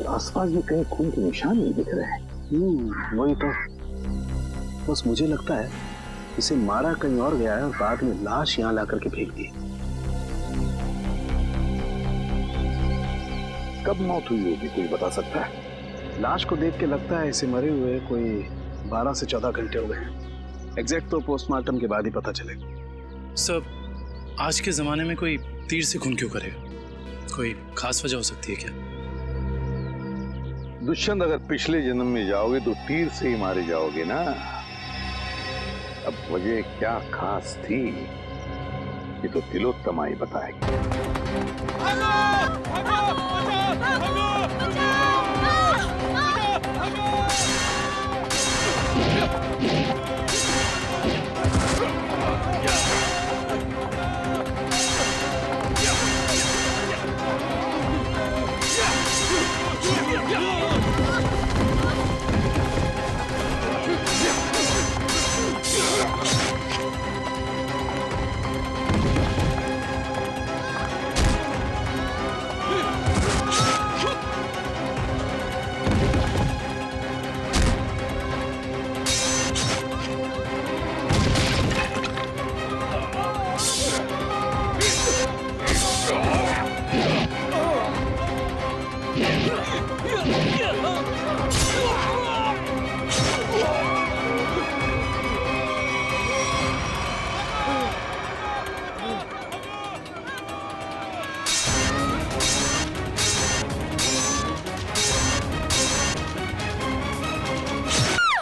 आसपास भी कहीं खून के निशान नहीं दिख रहे हैं। वही तो, बस मुझे लगता है इसे मारा कहीं और गया है और बाद में लाश यहाँ ला करके फेंक दी। कब मौत हुई होगी कोई बता सकता है? लाश को देख के लगता है इसे मरे हुए कोई 12 से 14 घंटे हो गए। एग्जैक्ट तो पोस्टमार्टम के बाद ही पता चलेगा। सर, आज के जमाने में कोई तीर से खून क्यों करेगा? कोई खास वजह हो सकती है क्या? दुष्यंत, अगर पिछले जन्म में जाओगे तो तीर से ही मारे जाओगे ना। अब वजह क्या खास थी ये तो तिलोत्तमा ही बताएगी।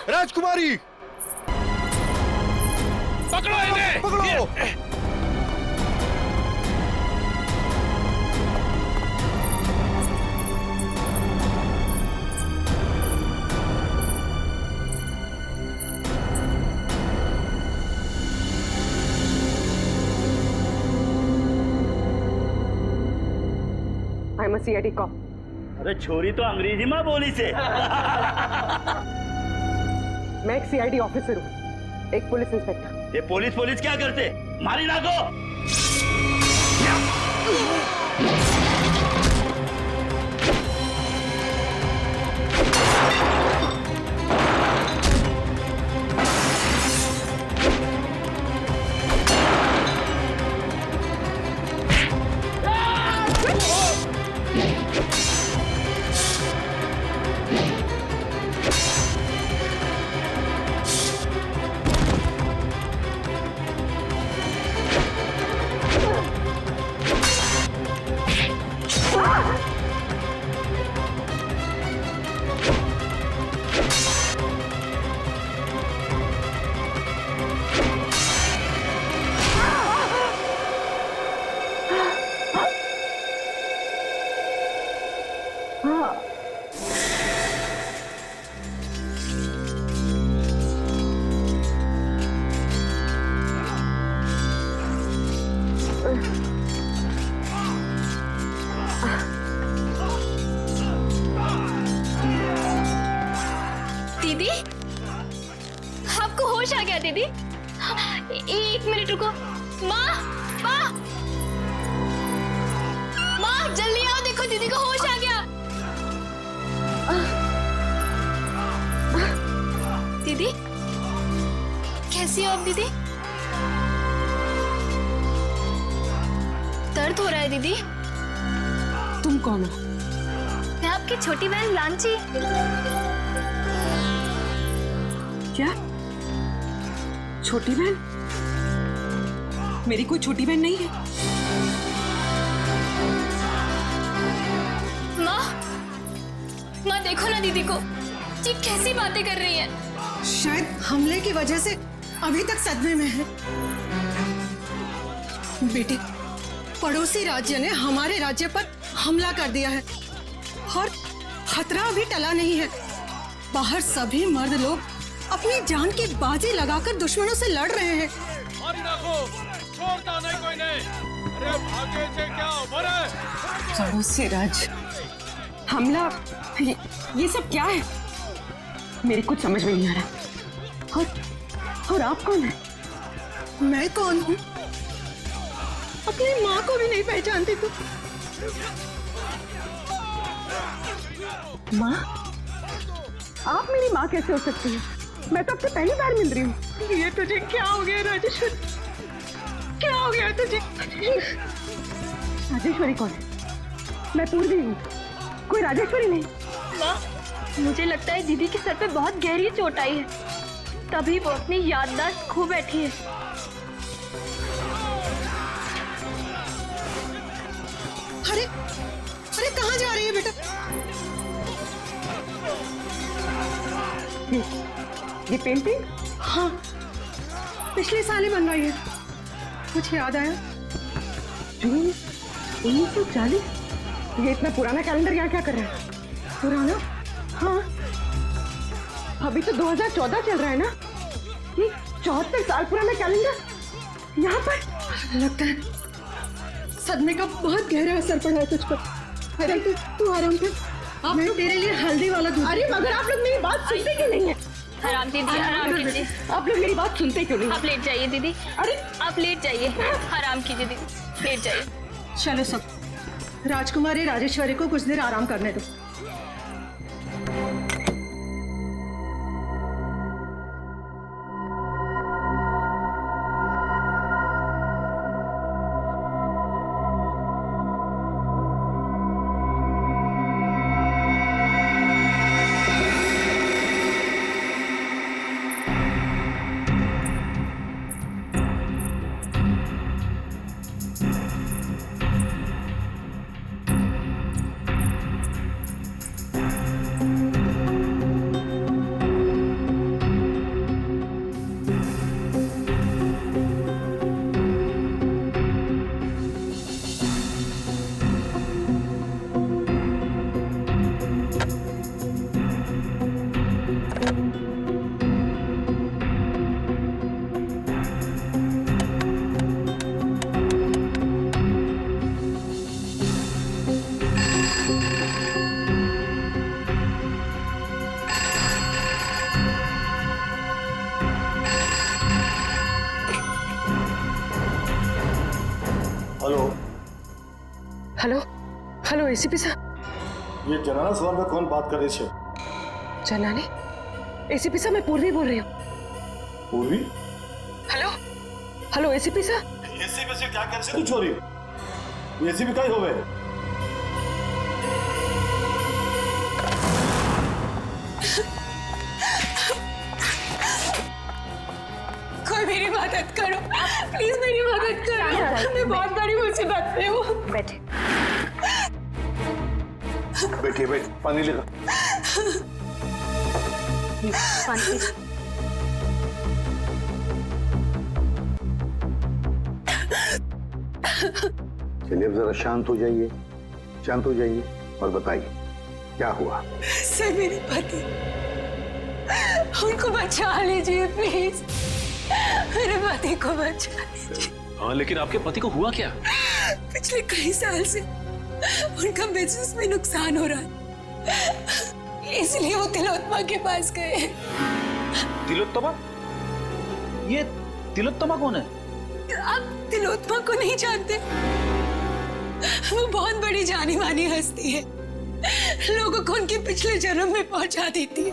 राजकुमारी, पकड़ो इन्हें! पकड़ो! I am a CID cop. अरे छोरी तो अंग्रेजी में बोली से। मैं एक सीआईडी ऑफिसर हूँ, एक पुलिस इंस्पेक्टर। ये पुलिस क्या करते? मारी ना को। दीदी, आपको होश आ गया दीदी? एक मिनट रुको। माँ, माँ, माँ जल्दी आओ, देखो दीदी को होश आ गया। दीदी, कैसी हो आप दीदी? दर्द हो रहा है दीदी? तुम कौन हो? मैं आपकी छोटी बहन लांची। क्या? छोटी बहन? मेरी कोई छोटी बहन नहीं है। माँ देखो ना दीदी को, जी कैसी बातें कर रही है। शायद हमले की वजह से अभी तक सदमे में है। बेटे, पड़ोसी राज्य ने हमारे राज्य पर हमला कर दिया है और खतरा अभी टला नहीं है। बाहर सभी मर्द लोग अपनी जान की बाजी लगाकर दुश्मनों से लड़ रहे हैं। छोड़ता नहीं कोई नहीं। अरे भागे से क्या उम्र है? पड़ोसी राज्य हमला, ये सब क्या है? मेरी कुछ समझ में नहीं आ रहा। और आप कौन है? मैं कौन हूँ? अपनी माँ को भी नहीं पहचानती तू। माँ, आप मेरी माँ कैसे हो सकती है? मैं तो आपसे पहली बार मिल रही हूँ। ये तुझे क्या हो गया राजेश्वरी? क्या हो गया तुझे? राजेश्वरी कौन है? मैं पूर्वी हूँ, कोई राजेश्वरी नहीं। माँ, मुझे लगता है दीदी के सर पे बहुत गहरी चोट आई है, तभी वो अपनी याददाश्त खो बैठी है। अरे अरे कहाँ जा रही है बेटा? ये पेंटिंग? हाँ, पिछले साल ही बनवाई है। कुछ याद आया? जून 1940? ये इतना पुराना कैलेंडर यहाँ क्या कर रहा है? पुराना? हाँ, अभी तो 2014 चल रहा है ना। ये 74 साल पुराना कैलेंडर यहाँ पर। लगता है सदमे का बहुत गहरा असर पड़ा है तुझ पर। अरे तू आराम कर, मैं तेरे लिए हल्दी वाला दूध। अरे मगर आप लोग मेरी बात सुनते क्यों नहीं है? आराम दीदी, आराम कीजिए। आप लोग मेरी बात सुनते क्यों नहीं? आप लेट जाइए दीदी। अरे आप लेट जाइए, आराम कीजिए दीदी, लेट जाइए। चलो सब, राजकुमारी राजेश्वरी को कुछ देर आराम करने दो। हेलो हेलो एसीपी साहब। ये जनाना सवाल में कौन बात कर रही है? जनाने? एसीपी साहब, मैं पूर्वी बोल रही हूँ। पूर्वी? हेलो हेलो एसीपी साहब। एसीपी से क्या कर से तू छोरी? एसीपी का ही होवे। कोई मेरी मदद करो, प्लीज मेरी मदद करो। मैं बहुत बड़ी मुसीबत में हूँ। बैठे बैठिए, बैठ, पानी लेगा। पानी। चलिए अब जरा शांत हो जाइए, शांत हो जाइए और बताइए क्या हुआ। सर, मेरे पति, उनको बचा लीजिए प्लीज। मेरे पति को बचा लीजिए। हाँ, लेकिन आपके पति को हुआ क्या? पिछले कई साल से उनका बिजनेस में नुकसान हो रहा है, इसलिए वो तिलोत्तमा के पास गए। तिलोत्तमा? ये तिलोत्तमा कौन है? आप तिलोत्तमा को नहीं जानते? वो बहुत बड़ी जानी मानी हस्ती है, लोगों को उनके पिछले जन्म में पहुंचा देती है।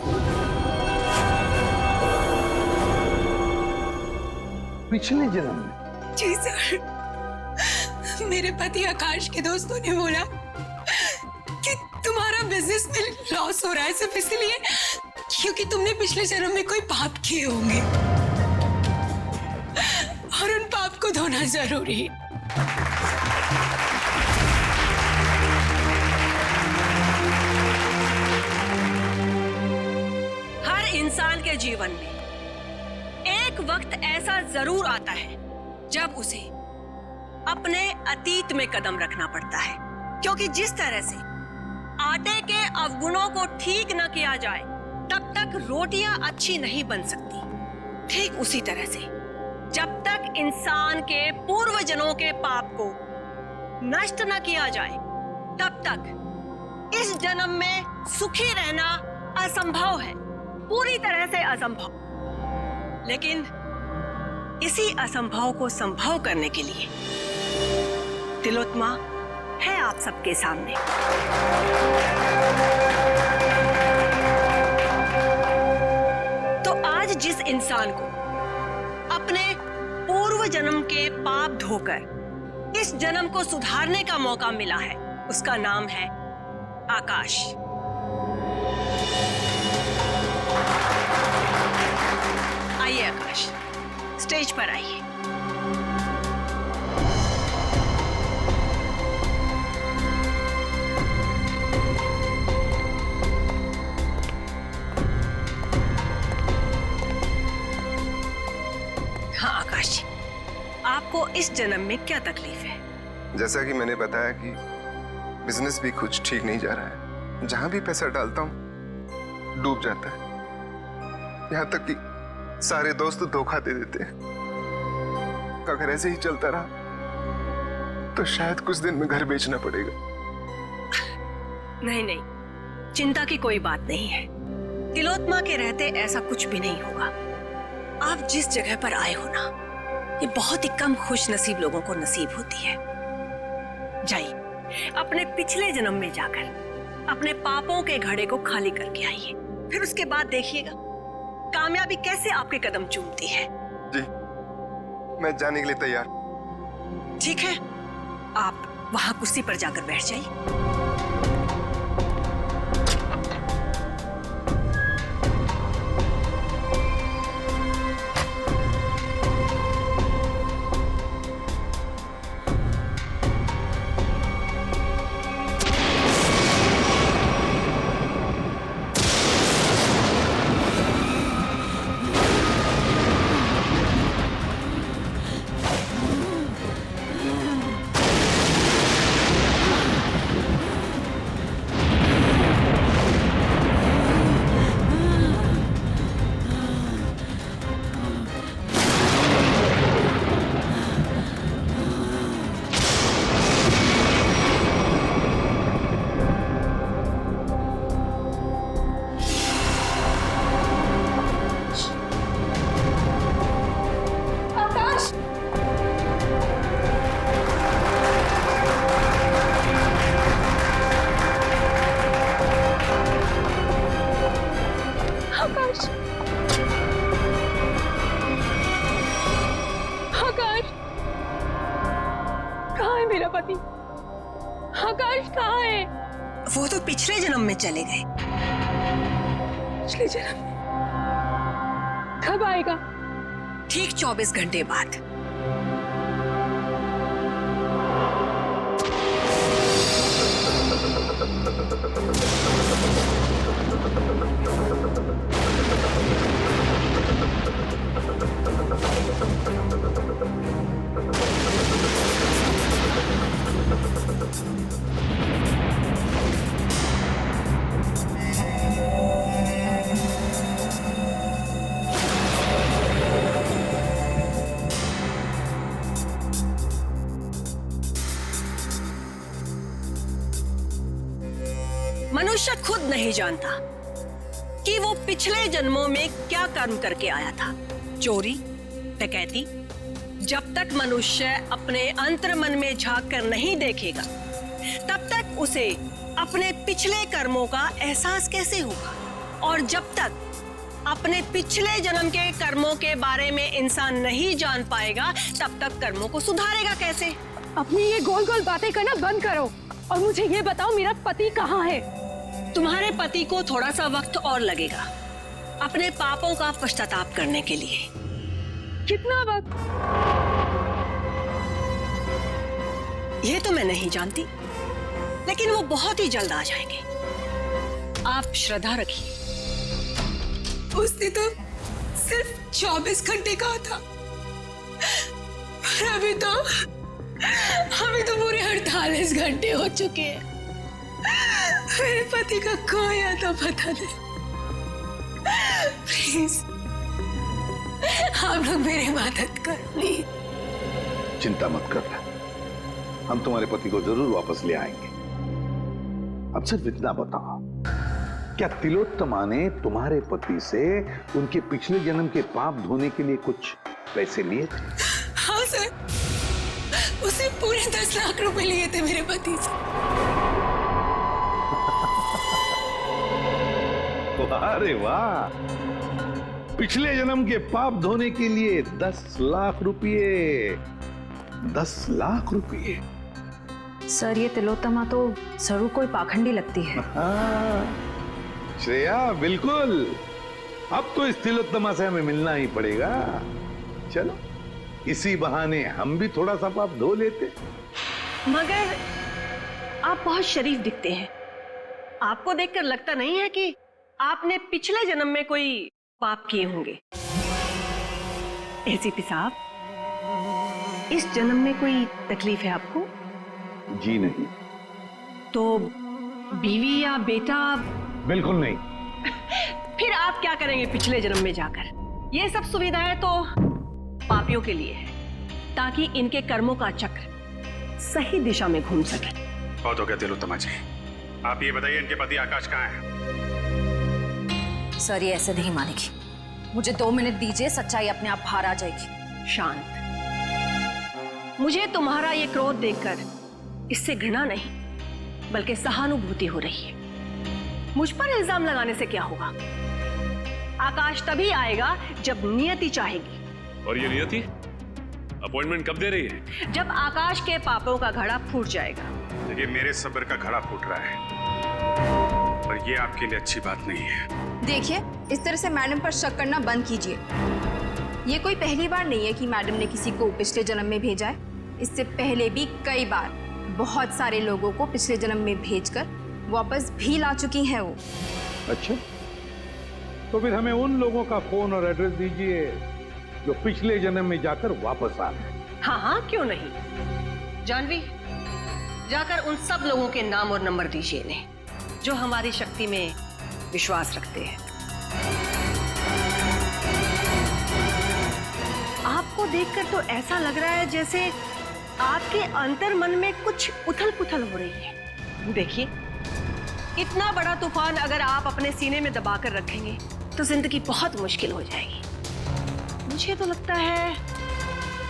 पिछले जन्म में? जी सर, मेरे पति आकाश के दोस्तों ने बोला कि तुम्हारा बिजनेस में लॉस हो रहा है सिर्फ इसलिए क्योंकि तुमने पिछले जन्म में कोई पाप किए होंगे और उन पाप को धोना जरूरी है। हर इंसान के जीवन में एक वक्त ऐसा जरूर आता है जब उसे अपने अतीत में कदम रखना पड़ता है, क्योंकि जिस तरह से आटे के अवगुणों को ठीक न किया जाए तब तक रोटियां अच्छी नहीं बन सकती। ठीक उसी तरह से जब तक इंसान के पूर्वजन्मों के पाप को नष्ट न किया जाए तब तक इस जन्म में सुखी रहना असंभव है, पूरी तरह से असंभव। लेकिन इसी असंभव को संभव करने के लिए तिलोत्मा है आप सबके सामने। इंसान को अपने पूर्व जन्म के पाप धोकर इस जन्म को सुधारने का मौका मिला है, उसका नाम है आकाश। आइए आकाश, स्टेज पर आइए। हाँ आकाश जी, आपको इस जन्म में क्या तकलीफ है? जैसा कि मैंने बताया कि बिजनेस भी कुछ ठीक नहीं जा रहा है। जहां भी पैसा डालता हूं डूब जाता है। यहां तक कि सारे दोस्त धोखा दे देते हैं। अगर ऐसे ही चलता रहा तो शायद कुछ दिन में घर बेचना पड़ेगा। नहीं नहीं, चिंता की कोई बात नहीं है। तिलोत्मा के रहते ऐसा कुछ भी नहीं होगा। आप जिस जगह पर आए हो ना, ये बहुत ही कम खुश नसीब लोगों को नसीब होती है। जाइए, अपने पिछले जन्म में जाकर अपने पापों के घड़े को खाली करके आइए। फिर उसके बाद देखिएगा कामयाबी कैसे आपके कदम चूमती है। जी, मैं जाने के लिए तैयार। ठीक है, आप वहां कुर्सी पर जाकर बैठ जाइए। आकाश कहाँ है? वो तो पिछले जन्म में चले गए। पिछले जन्म? कब आएगा? ठीक 24 घंटे बाद। मनुष्य खुद नहीं जानता कि वो पिछले जन्मों में क्या कर्म करके आया था। चोरी, डकैती। जब तक मनुष्य अपने अंतर मन में झांक कर नहीं देखेगा, तब तक उसे अपने पिछले कर्मों का एहसास कैसे होगा? और जब तक अपने पिछले जन्म के कर्मों के बारे में इंसान नहीं जान पाएगा, तब तक कर्मों को सुधारेगा कैसे? अपनी ये गोल गोल बातें करना बंद करो और मुझे ये बताओ, मेरा पति कहाँ है? तुम्हारे पति को थोड़ा सा वक्त और लगेगा अपने पापों का पश्चाताप करने के लिए। कितना वक्त? ये तो मैं नहीं जानती, लेकिन वो बहुत ही जल्द आ जाएंगे। आप श्रद्धा रखिए। उसने तो सिर्फ 24 घंटे कहा था, पर अभी तो पूरे 48 घंटे हो चुके हैं। मेरे पति का खोया तो पता नहीं। प्लीज आप लोग मेरी मदद करो प्लीज। चिंता मत कर, हम तुम्हारे पति को जरूर वापस ले आएंगे। अब सिर्फ इतना बताओ, क्या तिलोत्तमा ने तुम्हारे पति से उनके पिछले जन्म के पाप धोने के लिए कुछ पैसे लिए थे? हाँ सर, उसे पूरे 10 लाख रुपए लिए थे मेरे पति से। अरे वाह, पिछले जन्म के पाप धोने के लिए 10 लाख रुपये। 10 लाख रुपये। सर ये तिलोत्तमा तो जरूर कोई पाखंडी लगती है। हाँ, श्रेया बिल्कुल। अब तो इस तिलोत्तमा से हमें मिलना ही पड़ेगा। चलो इसी बहाने हम भी थोड़ा सा पाप धो लेते। मगर आप बहुत शरीफ दिखते हैं। आपको देखकर लगता नहीं है कि आपने पिछले जन्म में कोई पाप किए होंगे। एसीपी साहब, इस जन्म में कोई तकलीफ है आपको? जी नहीं। तो बीवी या बेटा? बिल्कुल नहीं। फिर आप क्या करेंगे पिछले जन्म में जाकर? ये सब सुविधाएं तो पापियों के लिए है, ताकि इनके कर्मों का चक्र सही दिशा में घूम सके। बहुत हो गया तिलोत्तमा जी, आप ये बताइए इनके पति आकाश कहाँ हैं? सर ये ऐसे नहीं मानेगी। मुझे 2 मिनट दीजिए, सच्चाई अपने आप बाहर आ जाएगी। शांत। मुझे तुम्हारा ये क्रोध देखकर इससे घृणा नहीं बल्कि सहानुभूति हो रही है। मुझ पर इल्जाम लगाने से क्या होगा? आकाश तभी आएगा जब नियति चाहेगी। और ये नियति अपॉइंटमेंट कब दे रही है? जब आकाश के पापों का घड़ा फूट जाएगा। देखिए मेरे सब्र का घड़ा फूट रहा है, पर ये आपके लिए अच्छी बात नहीं है। देखिए इस तरह से मैडम पर शक करना बंद कीजिए। ये कोई पहली बार नहीं है कि मैडम ने किसी को पिछले जन्म में भेजा है। इससे पहले भी कई बार बहुत सारे लोगों को पिछले जन्म में भेजकर वापस भी ला चुकी हैं वो। अच्छा, तो फिर हमें उन लोगों का फोन और एड्रेस दीजिए जो पिछले जन्म में जाकर वापस आ गए। हाँ हाँ, क्यों नहीं। जानवी, जाकर उन सब लोगों के नाम और नंबर दीजिए इन्हें जो हमारी शक्ति में विश्वास रखते हैं। आपको देखकर तो ऐसा लग रहा है जैसे आपके अंतर मन में कुछ उथल पुथल हो रही है। देखिए, इतना बड़ा तूफान अगर आप अपने सीने में दबाकर रखेंगे तो जिंदगी बहुत मुश्किल हो जाएगी। मुझे तो लगता है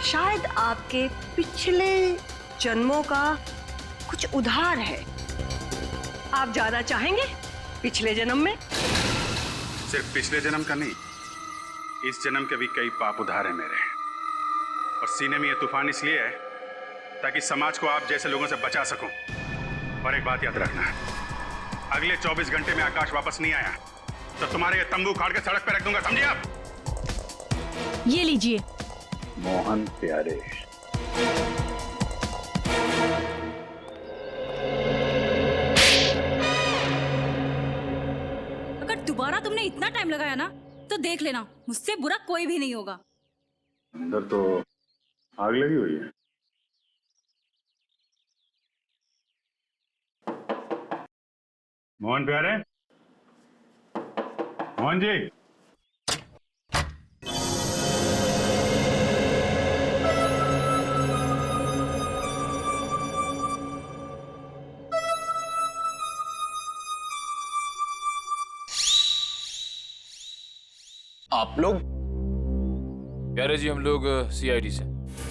शायद आपके पिछले जन्मों का कुछ उधार है। आप जाना चाहेंगे पिछले जन्म में? सिर्फ पिछले जन्म का नहीं, इस जन्म के भी कई पाप उधार है मेरे। और सीने में ये तूफान इसलिए है ताकि समाज को आप जैसे लोगों से बचा सकूं। और एक बात याद रखना, अगले 24 घंटे में आकाश वापस नहीं आया तो तुम्हारे ये तंबू उखाड़ के सड़क पे रख दूंगा, समझे आप? ये लीजिए। मोहन प्यारे, अगर दोबारा तुमने इतना टाइम लगाया ना तो देख लेना, मुझसे बुरा कोई भी नहीं होगा। अंदर तो आग लगी हुई है। मोहन प्यारे, मोहन जी। आप लोग? प्यारे जी, हम लोग सीआईडी से।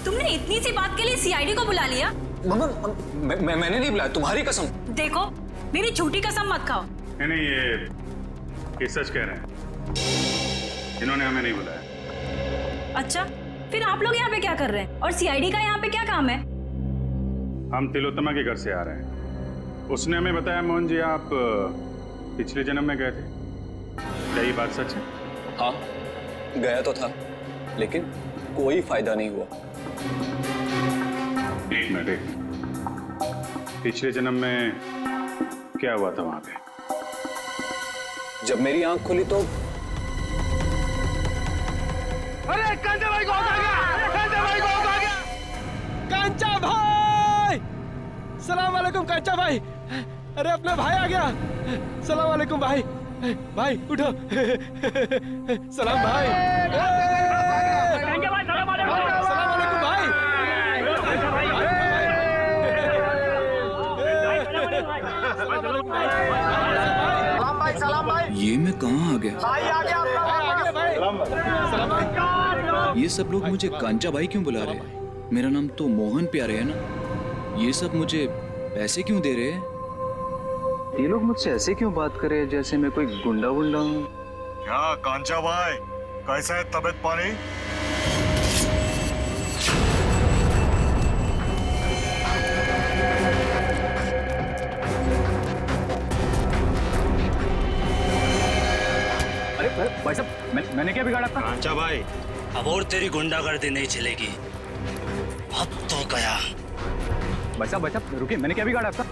तुमने इतनी सी बात के लिए सीआईडी को बुला लिया? मम्मा, मैंने नहीं बुलाया, तुम्हारी कसम। देखो, मेरी झूठी कसम मत खाओ। नहीं, ये सच कह रहे हैं, इन्होंने हमें नहीं बुलाया। अच्छा, फिर आप लोग यहाँ पे क्या कर रहे हैं? और सीआईडी का यहाँ पे क्या काम है? हम तिलोत्तमा के घर से आ रहे हैं। उसने हमें बताया मोहन जी आप पिछले जन्म में गए थे। क्या ये बात सच है? हाँ, गया तो था, लेकिन कोई फायदा नहीं हुआ। एक मिनट, पिछले जन्म में क्या हुआ था वहां पे? जब मेरी आंख खुली तो अरे कांचा भाई को आ गया! कांचा भाई को आ गया! कांचा भाई! सलाम वालेकुम कांचा भाई! अरे अपना भाई आ गया! सलाम वालेकुम भाई! भाई उठो! सलाम भाई! कांचा भाई सलाम वालेकुम! सलाम वालेकुम भाई! सलाम भाई, सलाम भाई! ये मैं कहाँ आ गया? भाई आ गया आपका भाई! सलाम भाई! ये सब लोग मुझे कांचा भाई क्यों बुला रहे हैं? मेरा नाम तो मोहन प्यारे है ना। ये सब मुझे पैसे क्यों दे रहे हैं? ये लोग मुझसे ऐसे क्यों बात कर रहे हैं जैसे मैं कोई गुंडा वुंडा हूँ? क्या कांचा भाई, कैसा है तबीयत पानी? अरे भाई साहब, मैंने क्या बिगाड़ा था? कांचा भाई, अब और तेरी गुंडागर्दी नहीं चलेगी। अब तो गया। भाई साहब रुकिए, मैंने क्या बिगाड़ा था?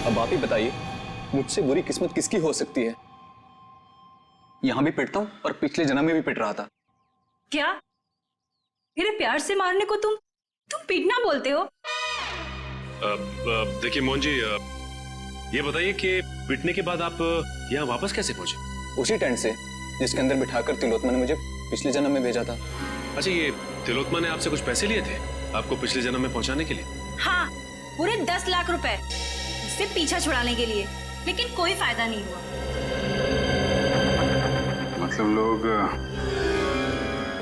अब आप ही बताइए, मुझसे बुरी किस्मत किसकी हो सकती है? यहां भी पिटता हूं और पिछले जन्म में भी पिट रहा था। क्या मेरे प्यार से मारने को तुम पीटना बोलते हो? देखिए मोहन जी, ये बताइए कि पिटने के बाद आप यहाँ वापस कैसे पहुंचे? उसी टेंट से जिसके अंदर बिठाकर तिलोत्मा ने मुझे पिछले जन्म में भेजा था। अच्छा, ये तिलोत्मा ने आपसे कुछ पैसे लिए थे आपको पिछले जन्म में पहुंचाने के लिए? हाँ, पूरे 10 लाख रुपए उससे पीछा छुड़ाने के लिए, लेकिन कोई फायदा नहीं हुआ। मतलब लोग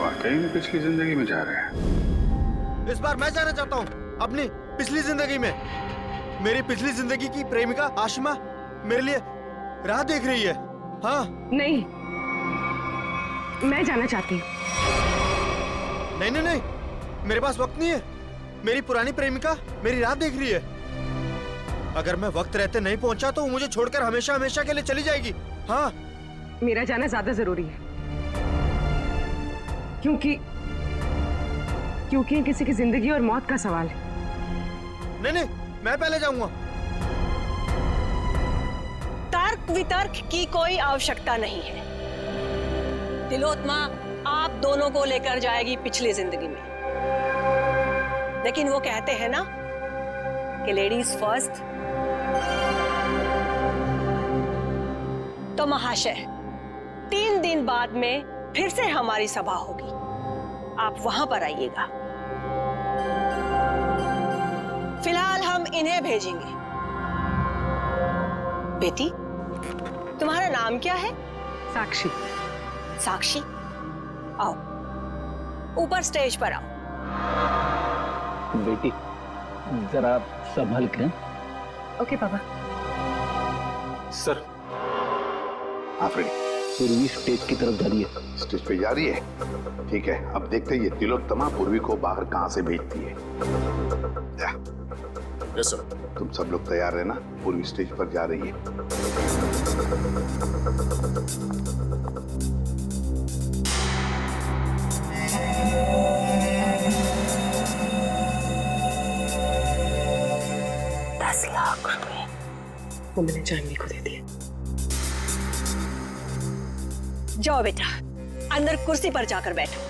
वाकई में पिछली जिंदगी में जा रहे हैं। इस बार मैं जाना चाहता हूँ अपनी पिछली जिंदगी में। मेरी पिछली जिंदगी की प्रेमिका आशिमा मेरे लिए राह देख रही है। हाँ नहीं, मैं जाना चाहती हूँ। नहीं नहीं नहीं, मेरे पास वक्त नहीं है। मेरी पुरानी प्रेमिका मेरी राह देख रही है। अगर मैं वक्त रहते नहीं पहुंचा तो वो मुझे छोड़कर हमेशा हमेशा के लिए चली जाएगी। हाँ, मेरा जाना ज्यादा जरूरी है, क्योंकि ये किसी की जिंदगी और मौत का सवाल है। नहीं नहीं, मैं पहले जाऊंगा। तर्क वितर्क की कोई आवश्यकता नहीं है। तिलोत्मा आप दोनों को लेकर जाएगी पिछली जिंदगी में, लेकिन वो कहते हैं ना कि लेडीज फर्स्ट। तो महाशय, 3 दिन बाद में फिर से हमारी सभा होगी, आप वहां पर आइएगा। फिलहाल हम इन्हें भेजेंगे। बेटी, तुम्हारा नाम क्या है? साक्षी। साक्षी, आओ ऊपर स्टेज पर आओ। बेटी जरा संभल के। ओके पापा। सर, आफरीन, पूर्वी स्टेज की तरफ जा रही है। स्टेज पे जा रही है? ठीक है, अब देखते हैं ये तिलोत्तमा पूर्वी को बाहर कहां से भेजती है। Yes sir. तुम सब लोग तैयार रहना, पूर्वी स्टेज पर जा रही है। $10 लाख वो मैंने जानवी को दे दिए। जाओ बेटा, अंदर कुर्सी पर जाकर बैठो।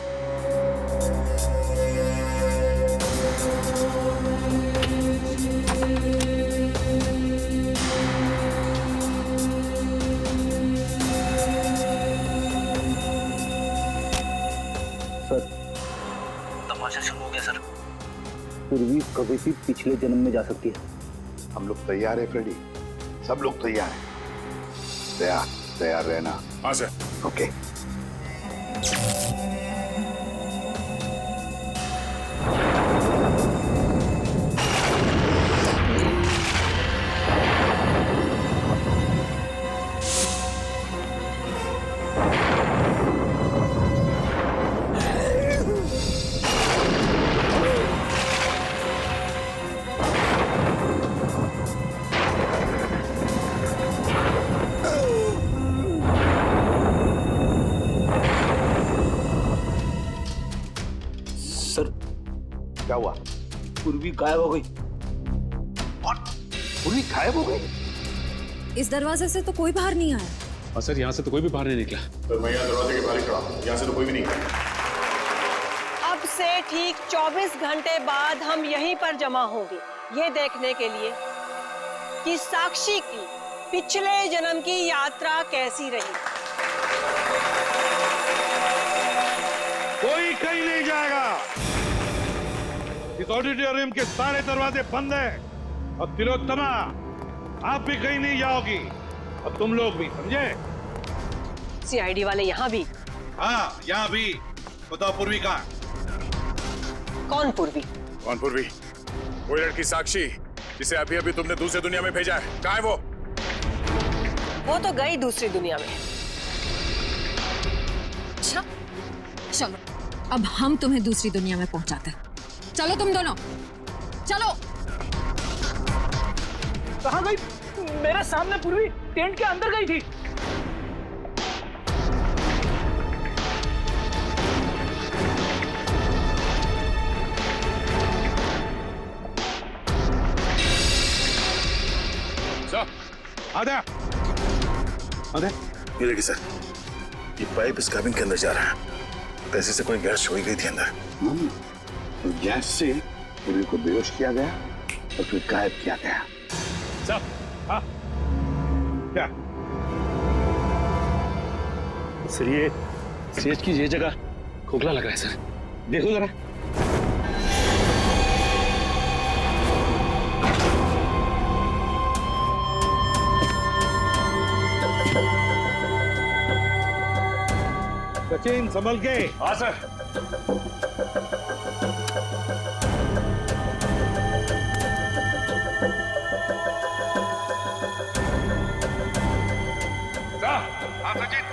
सर, तमाशा शुरू हो गया सर। पूर्वी कभी भी पिछले जन्म में जा सकती है। हम लोग तैयार है फ्रेडी, सब लोग तैयार हैं। तैयार रहना। हाँ सर। ओके। क्या हुआ? पूर्वी गायब हो गई। पूर्वी गायब हो गई? इस दरवाजे से तो कोई बाहर नहीं आया। और सर, यहाँ से तो कोई भी बाहर नहीं निकला। तो मैं यहाँ दरवाजे के बाहर खड़ा हूँ, यहाँ से तो कोई भी नहीं गया। अब से ठीक 24 घंटे बाद हम यहीं पर जमा होंगे, ये देखने के लिए कि साक्षी की पिछले जन्म की यात्रा कैसी रही। कोई कहीं नहीं जाएगा। इस ऑडिटोरियम के सारे दरवाजे बंद हैं और तिलोत्तमा, आप भी कहीं नहीं जाओगी। अब तुम लोग भी, समझे? सीआईडी वाले यहाँ भी? हाँ, यहाँ भी। बताओ पूर्वी कहाँ? कौन पूर्वी? कौन पूर्वी? वो लड़की साक्षी जिसे अभी अभी तुमने दूसरी दुनिया में भेजा है, कहाँ है वो? वो तो गई दूसरी दुनिया में। अच्छा, चलो अब हम तुम्हें दूसरी दुनिया में पहुंचाते हैं। चलो तुम दोनों, चलो। कहाँ गई? मेरे सामने पूर्वी टेंट के अंदर गई थी। आधा ये देखिए सर, ये पाइप इस कैबिन के अंदर जा रहा है। पैसे से कोई गैस छोड़ी गई थी अंदर। गैस से पूर्वी को बेहोश किया गया और फिर गायब किया गया। सर, हाँ क्या? सर ये सेज की ये जगह खोखला लग रहा है सर, देखो जरा। सचिन संभल के। हाँ सर। हाँ सचिन।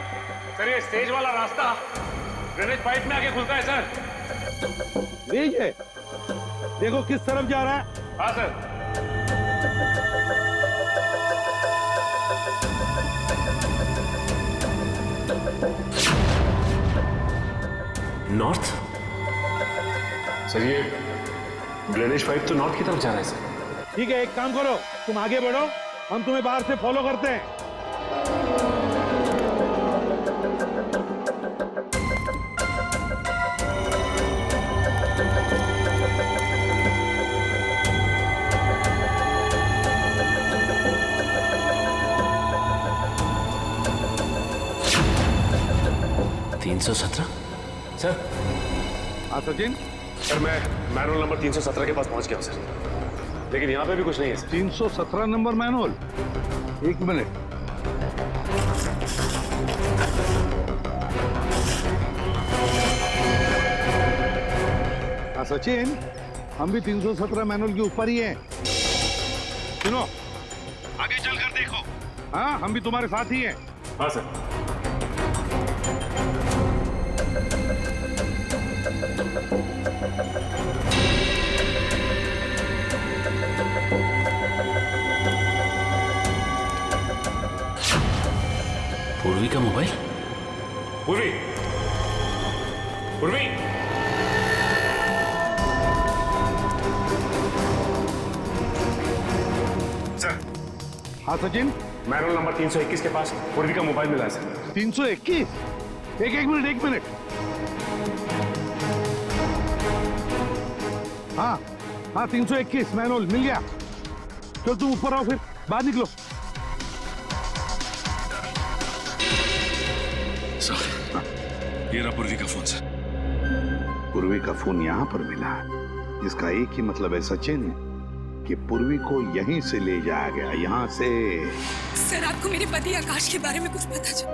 सर ये स्टेज वाला रास्ता ड्रेनेज पाइप में आके खुलता है सर। लीजिए, देखो किस तरफ जा रहा है। हाँ सर। नॉर्थ? सर ये ड्रेनेज पाइप तो नॉर्थ की तरफ जा रहा है सर। ठीक है, एक काम करो, तुम आगे बढ़ो, हम तुम्हें बाहर से फॉलो करते हैं। सर। हाँ सचिन। सर मैं मैनुअल नंबर 317 के पास पहुंच गया हूं सर, लेकिन यहाँ पे भी कुछ नहीं है सर। 317 number manual? एक मिनट। हाँ सचिन, हम भी 317 मैनुअल के ऊपर ही हैं। सुनो, आगे चलकर देखो। हाँ, हम भी तुम्हारे साथ ही हैं। हाँ सर। पूर्वी का मोबाइल? पूर्वी, पूर्वी। सर। हाँ सचिन। मैनुअल नंबर 321 के पास पूर्वी का मोबाइल मिला है सर। 321? एक मिनट। हाँ, 321 मैनुअल मिल गया। चलो तुम ऊपर आओ, फिर बाहर निकलो। ये रहा पूर्वी का फोन सर। पूर्वी का फोन यहाँ पर मिला, इसका एक ही मतलब है सचिन कि पूर्वी को यहीं से ले जाया गया, यहाँ से। सर आपको मेरे पति आकाश के बारे में कुछ पता चला?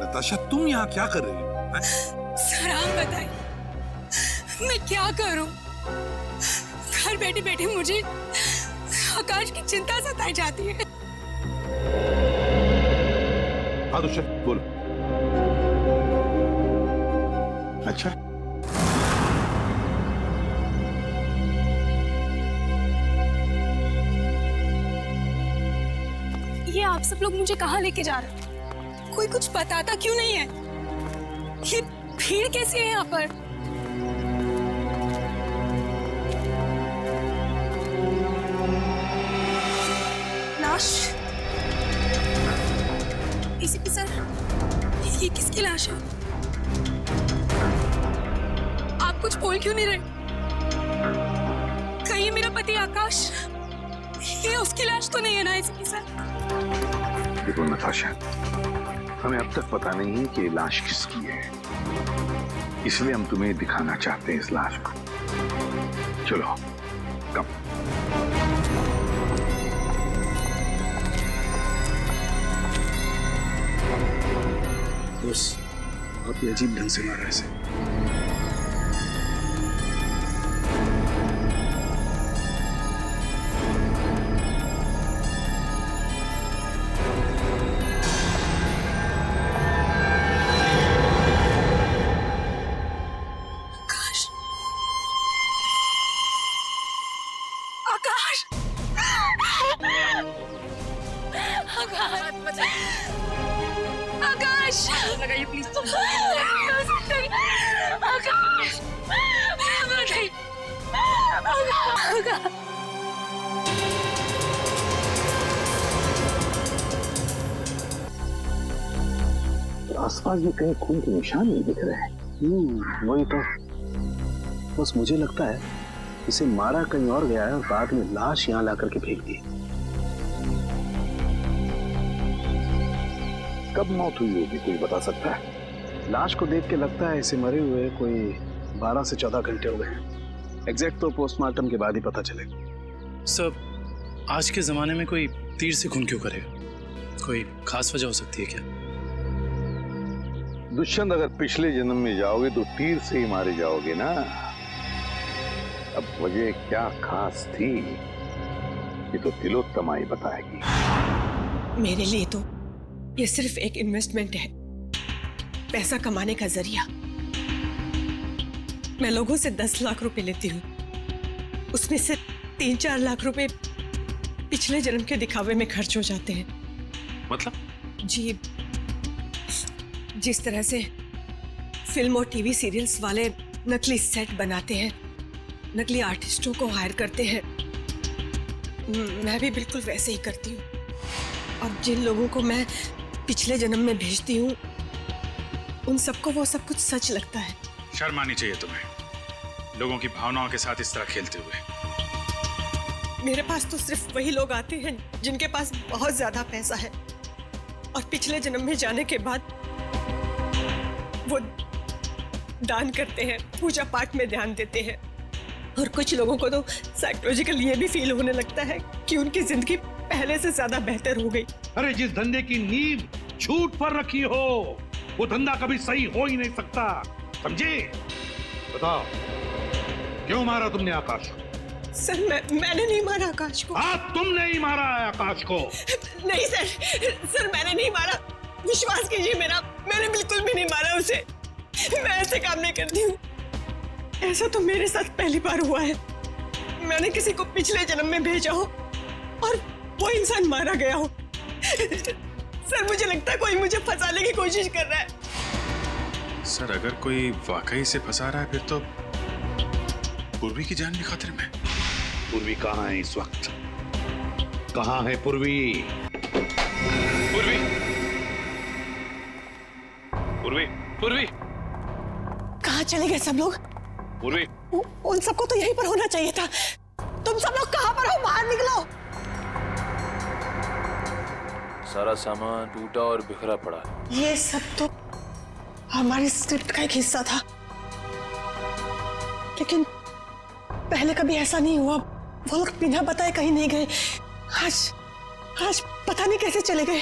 नताशा तुम यहाँ क्या कर रही हो? सर आप बताइए, मैं क्या करूं? घर बैठे बैठे मुझे आकाश की चिंता सताई जाती है। हाँ दुष्यंत बोल। अच्छा, ये आप सब लोग मुझे कहाँ लेके जा रहे हैं? कोई कुछ बताता क्यों नहीं है? ये भीड़ कैसी है यहाँ पर? लाश? एसीपी सर, ये किसकी लाश है? आप कुछ बोल क्यों नहीं रहे? कहीं मेरा पति आकाश, ये उसकी लाश तो नहीं है ना एसीपी सर? देखो नताशा, हमें अब तक पता नहीं है कि ये लाश किसकी है, इसलिए हम तुम्हें दिखाना चाहते हैं इस लाश को। चलो कम। बहुत ही अजीब ढंग से मारा इसे। आकाश लगाइए प्लीज। आकाश आसपास भी कहीं खून के निशान नहीं दिख रहे हैं। वही तो, बस मुझे लगता है इसे मारा कहीं और गया है और बाद में लाश यहाँ ला करके फेंक दी। कब मौत हुई होगी कोई बता सकता है? लाश को देख के लगता है इसे मरे हुए कोई 12 से 14 घंटे हो गए। एग्जैक्ट तो पोस्टमार्टम के बाद ही पता चलेगा। सब आज के जमाने में कोई तीर से खून क्यों करे? कोई खास वजह हो सकती है क्या? दुष्यंत, अगर पिछले जन्म में जाओगे तो तीर से ही मारे जाओगे ना। अब वजह क्या खास थी ये तो तिलोत्तमा ही बताएगी। मेरे लिए तो ये सिर्फ एक इन्वेस्टमेंट है, पैसा कमाने का जरिया। मैं लोगों से 10 लाख रुपए लेती हूँ, उसमें से 3-4 लाख रुपए पिछले जन्म के दिखावे में खर्च हो जाते हैं। मतलब? जी, जिस तरह से फिल्म और टीवी सीरियल्स वाले नकली सेट बनाते हैं, नकली आर्टिस्टों को हायर करते हैं, मैं भी बिल्कुल वैसे ही करती हूँ। और जिन लोगों को मैं पिछले जन्म में भेजती हूँ उन सबको वो सब कुछ सच लगता है। शर्म आनी चाहिए तुम्हें, लोगों की भावनाओं के साथ इस तरह खेलते हुए। मेरे पास तो सिर्फ वही लोग आते हैं जिनके पास बहुत ज्यादा पैसा है और पिछले जन्म में जाने के बाद वो दान करते हैं, पूजा पाठ में ध्यान देते हैं। और कुछ लोगों को तो साइकोलॉजिकल ये भी फील होने लगता है कि उनकी जिंदगी पहले से ज्यादा बेहतर हो गई। अरे जिस धंधे की नींव झूठ पर रखी हो वो धंधा कभी सही हो ही नहीं सकता, समझे? बताओ क्यों मारा तुमने आकाश को? सर मैंने नहीं मारा आकाश को। हाँ, तुमने ही मारा है आकाश को। नहीं सर मैंने नहीं मारा, विश्वास कीजिए मेरा, मैंने बिल्कुल भी नहीं मारा उसे। मैं ऐसे काम नहीं करती हूँ। ऐसा तो मेरे साथ पहली बार हुआ है। मैंने किसी को पिछले जन्म में भेजा हो और वो इंसान मारा गया हो। सर मुझे लगता है कोई मुझे फंसाने की कोशिश कर रहा है। सर अगर कोई वाकई से फंसा रहा है फिर तो पूर्वी की जान भी खतरे में। पूर्वी कहाँ है इस वक्त? कहाँ है पूर्वी? पूर्वी, पूर्वी, पूर्वी, कहाँ चले गए सब लोग? पूर्वी, उन सबको तो यहीं पर होना चाहिए था। तुम सब लोग कहाँ पर हो? बाहर निकलो। सारा सामान टूटा और बिखरा पड़ा। ये सब तो हमारी स्क्रिप्ट का एक हिस्सा था, लेकिन पहले कभी ऐसा नहीं हुआ। वो लोग बिना बताए कहीं नहीं गए। आज पता नहीं कैसे चले गए।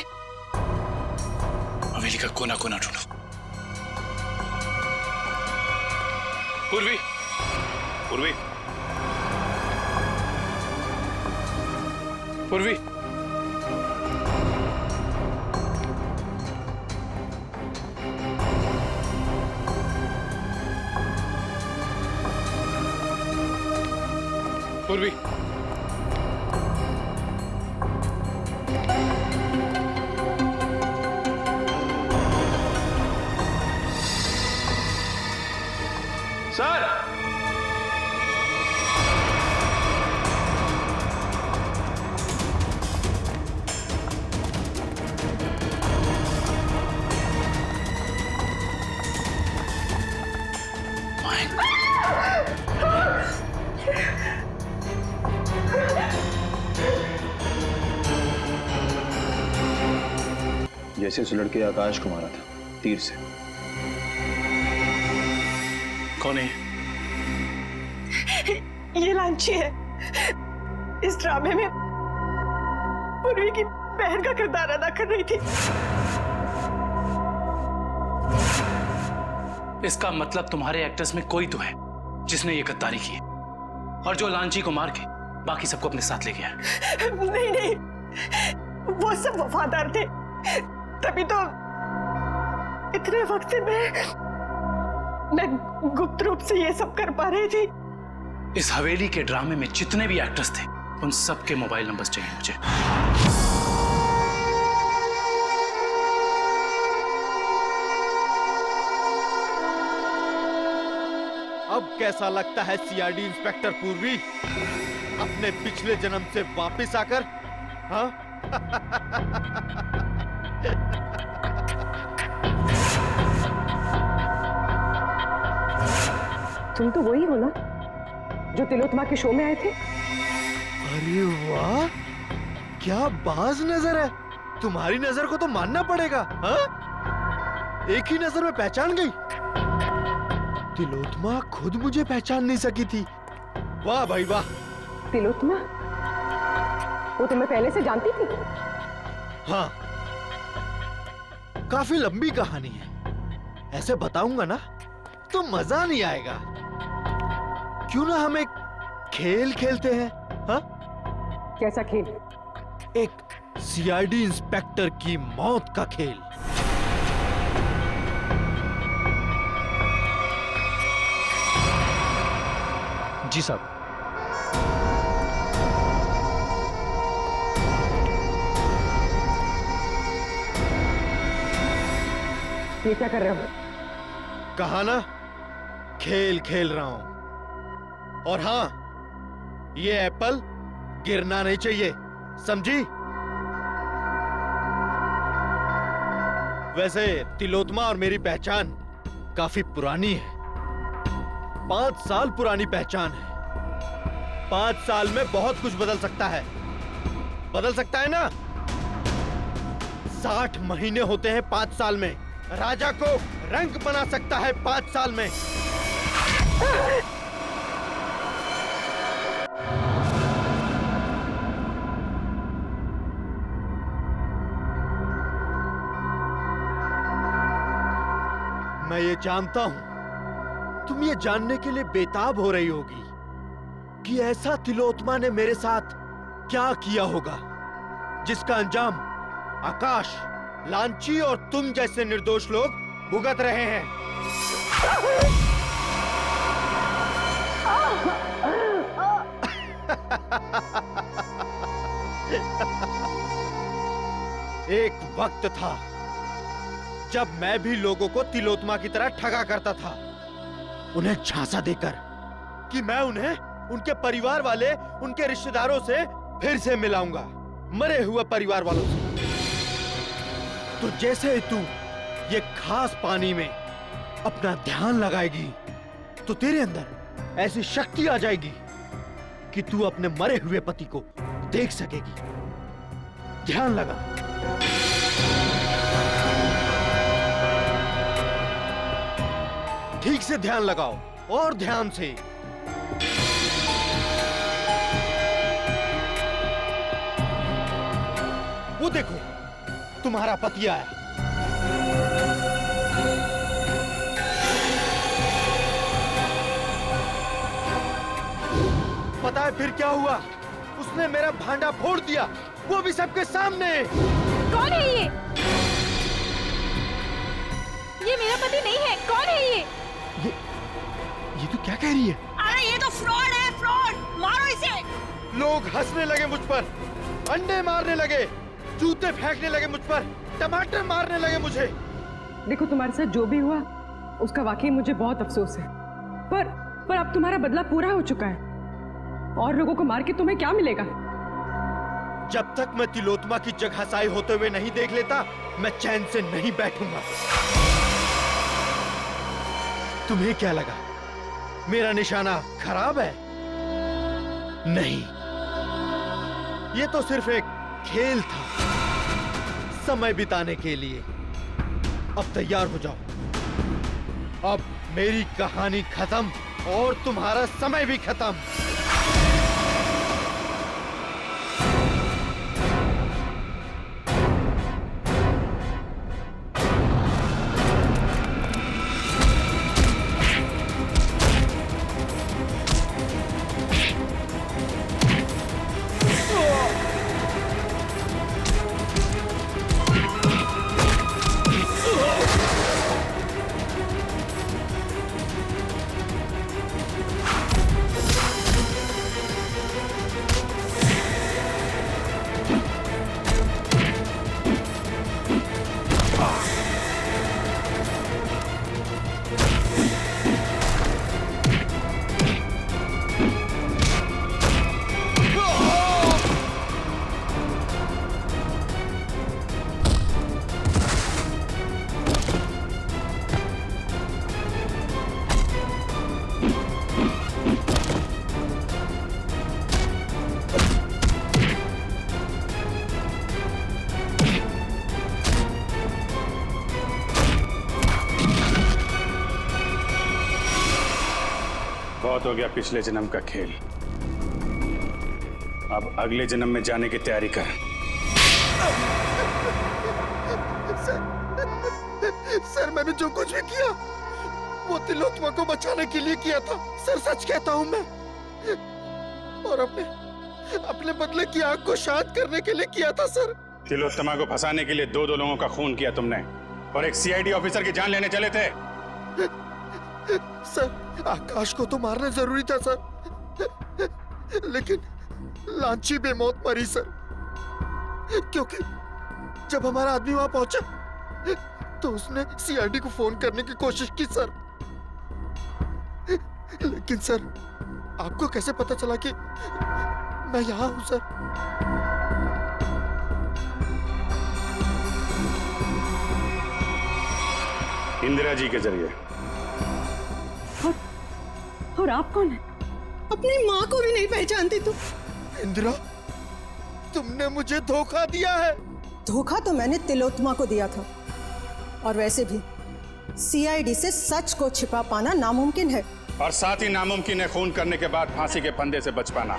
हवेली का कोना कोना ढूंढो। पूर्वी, पूर्वी, पूर्वी, पूर्वी, सर जैसे उस लड़के आकाश को मारा था तीर से। कौन है? ये लांची है। इस ड्रामे में पूर्वी की बहन का किरदार अदा कर रही थी। इसका मतलब तुम्हारे एक्टर्स में कोई तो है जिसने ये गद्दारी की है और जो लांची को मार के बाकी सबको अपने साथ ले गया है। नहीं नहीं, वो सब वफादार थे, तभी तो इतने वक्त से मैं गुप्त रूप से ये सब कर पा रही थी। इस हवेली के ड्रामे में जितने भी एक्टर्स थे उन सबके मोबाइल नंबर्स चाहिए मुझे। अब कैसा लगता है सीआईडी इंस्पेक्टर पूर्वी अपने पिछले जन्म से वापस आकर? हाँ? तुम तो वही हो ना जो तिलोत्तमा के शो में आए थे? अरे वाह, क्या बाज नजर है। तुम्हारी नजर को तो मानना पड़ेगा। हाँ? एक ही नजर में पहचान गई। तिलोत्तमा खुद मुझे पहचान नहीं सकी थी। वाह भाई वाह। तिलोत्तमा? वो तुम्हें पहले से जानती थी? हाँ, काफी लंबी कहानी है। ऐसे बताऊंगा ना तो मजा नहीं आएगा। क्यों ना हम एक खेल खेलते हैं? हाँ? कैसा खेल? एक सीआईडी इंस्पेक्टर की मौत का खेल। जी साहब। ये क्या कर रहे हो? कहा ना, खेल खेल रहा हूं। और हाँ, ये एप्पल गिरना नहीं चाहिए, समझी? वैसे तिलोत्तमा और मेरी पहचान काफी पुरानी है। 5 साल पुरानी पहचान है। 5 साल में बहुत कुछ बदल सकता है। बदल सकता है ना? 60 महीने होते हैं 5 साल में। राजा को रंग बना सकता है 5 साल में। मैं ये जानता हूं तुम ये जानने के लिए बेताब हो रही होगी कि ऐसा तिलोत्तमा ने मेरे साथ क्या किया होगा जिसका अंजाम आकाश, लांची और तुम जैसे निर्दोष लोग भुगत रहे हैं। एक वक्त था जब मैं भी लोगों को तिलोत्तमा की तरह ठगा करता था, उन्हें झांसा देकर कि मैं उन्हें उनके परिवार वाले, उनके रिश्तेदारों से फिर से मिलाऊंगा, मरे हुए परिवार वालों से। तो जैसे ही तू ये खास पानी में अपना ध्यान लगाएगी तो तेरे अंदर ऐसी शक्ति आ जाएगी कि तू अपने मरे हुए पति को देख सकेगी। ध्यान लगा। ठीक से ध्यान लगाओ और ध्यान से। वो देखो, तुम्हारा पति आया। पता है फिर क्या हुआ? उसने मेरा भांडा फोड़ दिया, वो भी सबके सामने। कौन है ये? ये मेरा पति नहीं है। कौन है ये? ये तो क्या कह रही है? अरे ये तो फ्रॉड है, फ्रॉड। मारो इसे। लोग हंसने लगे मुझ पर, अंडे मारने लगे, जूते फेंकने लगे मुझ पर, टमाटर मारने लगे मुझे। देखो, तुम्हारे साथ जो भी हुआ उसका वाकई मुझे बहुत अफसोस है, पर अब तुम्हारा बदला पूरा हो चुका है और लोगों को मार के तुम्हें क्या मिलेगा? जब तक मैं तिलोत्तमा की जगहसाई होते हुए नहीं देख लेता, मैं चैन से नहीं बैठूंगा। तुम्हें क्या लगा मेरा निशाना खराब है? नहीं, ये तो सिर्फ एक खेल था, समय बिताने के लिए। अब तैयार हो जाओ। अब मेरी कहानी खत्म और तुम्हारा समय भी खत्म। बहुत हो गया पिछले जन्म का खेल। अब अगले जन्म में जाने की तैयारी कर। सर मैंने जो कुछ भी किया वो तिलोत्तमा को बचाने के लिए किया था सर, सच कहता हूँ मैं। और अपने बदले की आग को शांत करने के लिए किया था सर। तिलोत्तमा को फंसाने के लिए दो लोगों का खून किया तुमने और एक सीआईडी ऑफिसर की जान लेने चले थे। सर आकाश को तो मारना जरूरी था सर, लेकिन लांची बेमौत मरी सर, क्योंकि जब हमारा आदमी वहां पहुंचा तो उसने सीआईडी को फोन करने की कोशिश की सर। लेकिन सर आपको कैसे पता चला कि मैं यहाँ हूँ सर? इंदिरा जी के जरिए। और आप कौन है? अपनी माँ को भी नहीं पहचानती तुम? इंदिरा तुमने मुझे धोखा दिया है। धोखा तो मैंने तिलोत्तमा को दिया था, और वैसे भी सीआईडी से सच को छिपा पाना नामुमकिन है। और साथ ही नामुमकिन है खून करने के बाद फांसी के फंदे से बच पाना।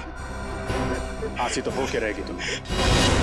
फांसी तो होके रहेगी तुम्हें।